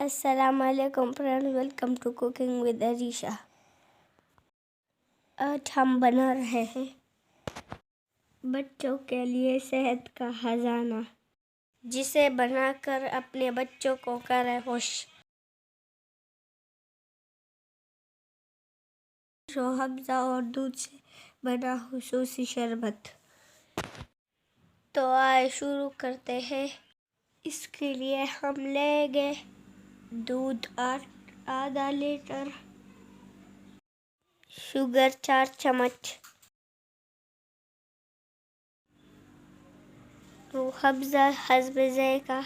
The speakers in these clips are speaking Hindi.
अस्सलामुअलैकुम friend, welcome to cooking with Arisha. आज हम बना रहे हैं बच्चों के लिए सेहत का खजाना, जिसे बनाकर अपने बच्चों को करें खुश। रूह अफ़ज़ा और दूध से बना खुशूसी शरबत। तो आइए शुरू करते हैं। इसके लिए हम लेंगे दूध आधा लीटर, शुगर 4 चम्मच, रूह अफ़ज़ा हस्ब ज़ायक़ा।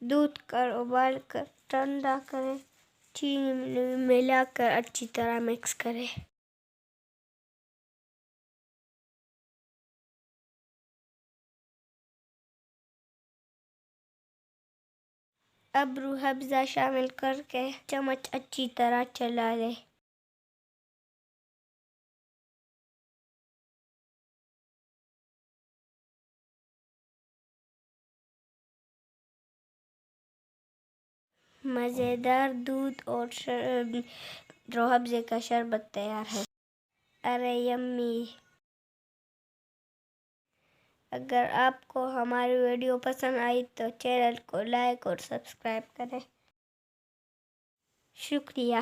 दूध कर उबाल कर ठंडा करें, चीनी मिलाकर अच्छी तरह मिक्स करें। अब रूह अफ़ज़ा शामिल करके चम्मच अच्छी तरह चला लें। मज़ेदार दूध और रूह अफ़ज़ा का शरबत तैयार है। अरे यम्मी! अगर आपको हमारी वीडियो पसंद आई तो चैनल को लाइक और सब्सक्राइब करें। शुक्रिया।